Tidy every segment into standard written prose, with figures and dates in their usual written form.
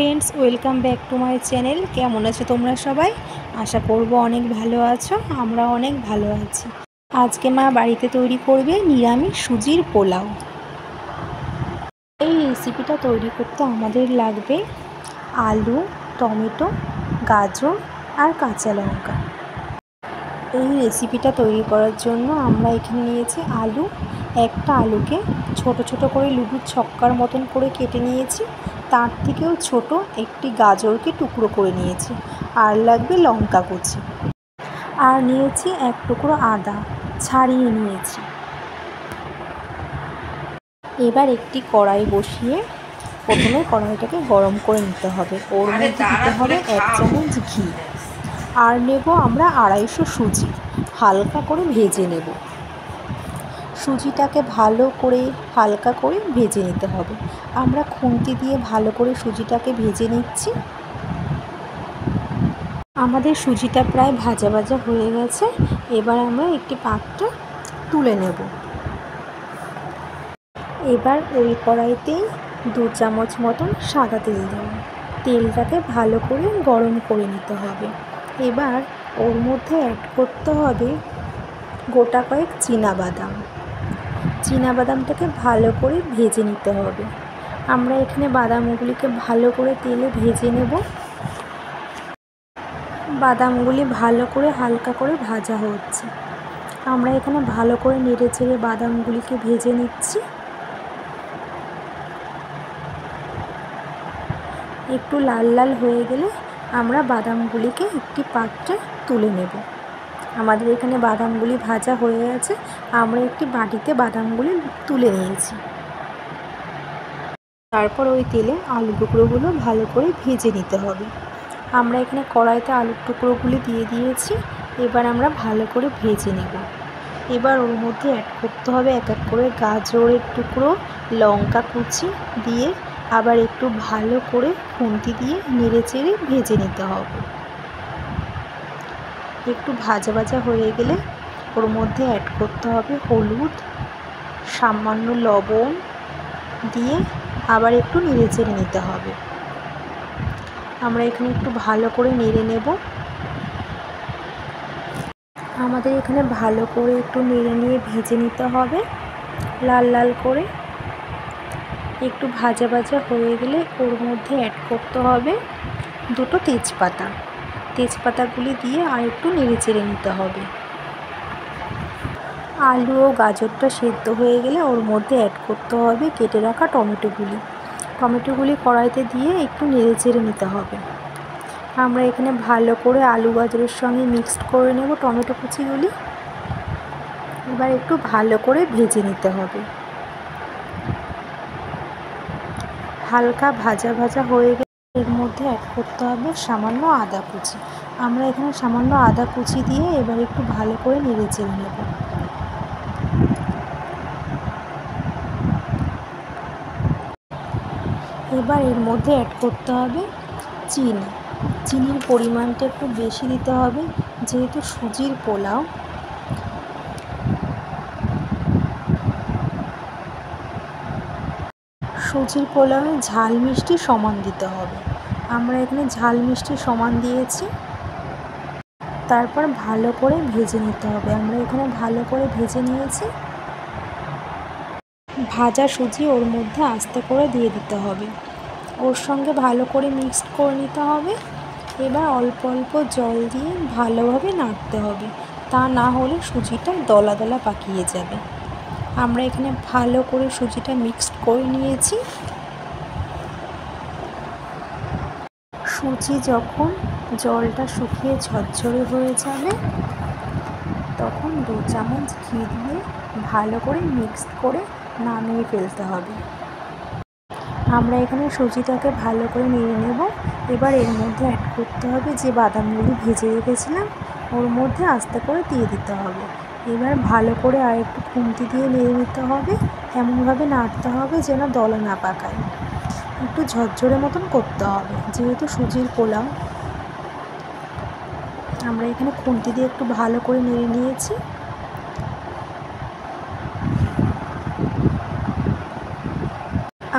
Friends, welcome back to my channel. কেমন আছো তোমরা সবাই? আশা করব অনেক ভালো আছো। আমরা অনেক ভালো আছি। আজকে মা বাড়িতে তৈরি করবে নিরামিষ সুজির পোলাও। এই রেসিপিটা তৈরি করতে আমাদের লাগবে আলু, টমেটো, গাজর আর কাঁচা লঙ্কা। এই রেসিপিটা তৈরি করার জন্য আমরা এখানে নিয়েছি আলু। একটা আলুকে ছোট ছোট করে লুডুর ছক্কার মতন করে কেটে নিয়েছি। তার থেকেও ছোট একটি গাজরকে টুকরো করে নিয়েছি। আর লাগবে লঙ্কা কুচি, আর নিয়েছি এক টুকরো আদা ছাড়িয়ে নিয়েছি। এবার একটি কড়াই বসিয়ে প্রথমে কড়াইটাকে গরম করে নিতে হবে। ওর মধ্যে দিতে হবে 1 চামচ ঘি, আর নেব আমরা 250 সুজি। হালকা করে ভেজে নেব। সুজিটাকে ভালো করে হালকা করে ভেজে নিতে হবে। আমরা খুন্তি দিয়ে ভালো করে সুজিটাকে ভেজে নিচ্ছি। আমাদের সুজিটা প্রায় ভাজা ভাজা হয়ে গেছে। এবার আমরা একটি পাত্রে তুলে নেব। এবার ওই কড়াইতেই 2 চামচ মতন সাদা তেল দেব। তেলটাকে ভালো করে গরম করে নিতে হবে। এবার ওর মধ্যে অ্যাড করতে হবে গোটা কয়েক বাদামটাকে ভালো করে ভেজে নিতে হবে। আমরা এখানে বাদামগুলিকে ভালো করে তেলে ভেজে নেব। বাদামগুলি ভালো করে হালকা করে ভাজা হচ্ছে। আমরা এখানে ভালো করে নেড়ে চেড়ে বাদামগুলিকে ভেজে নিচ্ছি। একটু লাল লাল হয়ে গেলে আমরা বাদামগুলিকে একটি পাত্রে তুলে নেব। আমাদের এখানে বাদামগুলি ভাজা হয়ে গেছে। আমরা একটি বাটিতে বাদামগুলি তুলে নিয়েছি। তারপর ওই তেলে আলু টুকরোগুলো ভালো করে ভেজে নিতে হবে। আমরা এখানে কড়াইতে আলুর টুকরোগুলি দিয়ে দিয়েছি। এবার আমরা ভালো করে ভেজে নেব। এবার ওর মধ্যে অ্যাড করতে হবে এক এক করে গাজরের টুকরো, লঙ্কা কুচি দিয়ে আবার একটু ভালো করে খুন্তি দিয়ে নেড়ে চেড়ে ভেজে নিতে হবে। একটু ভাজা ভাজা হয়ে গেলে ওর মধ্যে অ্যাড করতে হবে হলুদ, সামান্য লবণ দিয়ে আবার একটু নেড়ে চেড়ে নিতে হবে। আমরা এখানে একটু ভালো করে নেড়ে নেব। আমাদের এখানে ভালো করে একটু নেড়ে নিয়ে ভেজে নিতে হবে লাল লাল করে। একটু ভাজা ভাজা হয়ে গেলে ওর মধ্যে অ্যাড করতে হবে 2টো তেজপাতাগুলি দিয়ে আর একটু নেড়ে চেড়ে নিতে হবে। আলু ও গাজরটা সেদ্ধ হয়ে গেলে ওর মধ্যে অ্যাড করতে হবে কেটে রাখা টমেটোগুলি কড়াইতে দিয়ে একটু নেড়ে চেড়ে নিতে হবে। আমরা এখানে ভালো করে আলু গাজরের সঙ্গে মিক্সড করে নেব টমেটো কুচিগুলি। এবার একটু ভালো করে ভেজে নিতে হবে। হালকা ভাজা ভাজা হয়ে গেলে এর মধ্যে অ্যাড করতে হবে সামান্য আদা কুচি। আমরা এখানে সামান্য আদা কুচি দিয়ে এবার একটু ভালো করে নেড়ে চেড়ে নেব। এবার এর মধ্যে অ্যাড করতে হবে চিনির পরিমাণটা একটু বেশি দিতে হবে, যেহেতু সুজির পোলাও। সুজির পোলাওয়ে ঝাল মিষ্টি সমান দিতে হবে। আমরা এখানে ঝাল মিষ্টি সমান দিয়েছি। তারপর ভালো করে ভেজে নিতে হবে। আমরা এখানে ভালো করে ভেজে নিয়েছি। ভাজা সুজি ওর মধ্যে আস্তে করে দিয়ে দিতে হবে। ওর সঙ্গে ভালো করে মিক্সড করে নিতে হবে। এবার অল্প অল্প জল দিয়ে ভালোভাবে নাড়তে হবে, তা না হলে সুজিটা দলা দলা পাকিয়ে যাবে। আমরা এখানে ভালো করে সুজিটা মিক্সড করে নিয়েছি। সুজি যখন জলটা শুকিয়ে ঝরঝরে হয়ে যাবে তখন 2 চামচ ঘি দিয়ে ভালো করে মিক্সড করে নামিয়ে ফেলতে হবে। আমরা এখানে সুজিটাকে ভালো করে নেড়ে নেব। এবার এর মধ্যে অ্যাড করতে হবে যে বাদামগুলি ভেজে রেখেছিলাম, ওর মধ্যে আস্তে করে দিয়ে দিতে হবে। এবার ভালো করে আর একটু খুন্তি দিয়ে নেড়ে নিতে হবে। এমনভাবে নাড়তে হবে যেন দলা না পাকায়। একটু ঝরঝরে মতন করতে হবে, যেহেতু সুজির পোলাও। আমরা এখানে খুন্তি দিয়ে একটু ভালো করে নেড়ে নিয়েছি।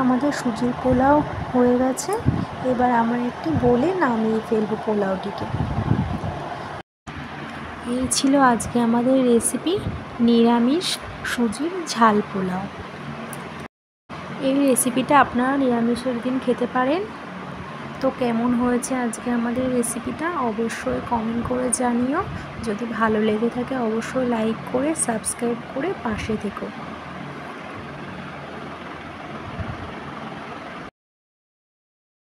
আমাদের সুজির পোলাও হয়ে গেছে। এবার আমরা একটু বলে নামিয়ে ফেলবো পোলাওটিকে। এই ছিল আজকে আমাদের রেসিপি, নিরামিষ সুজির ঝাল পোলাও। এই রেসিপিটা আপনারা নিরামিষের দিন খেতে পারেন। তো কেমন হয়েছে আজকে আমাদের রেসিপিটা অবশ্যই কমেন্ট করে জানিও। যদি ভালো লেগে থাকে অবশ্যই লাইক করে সাবস্ক্রাইব করে পাশে থেকো।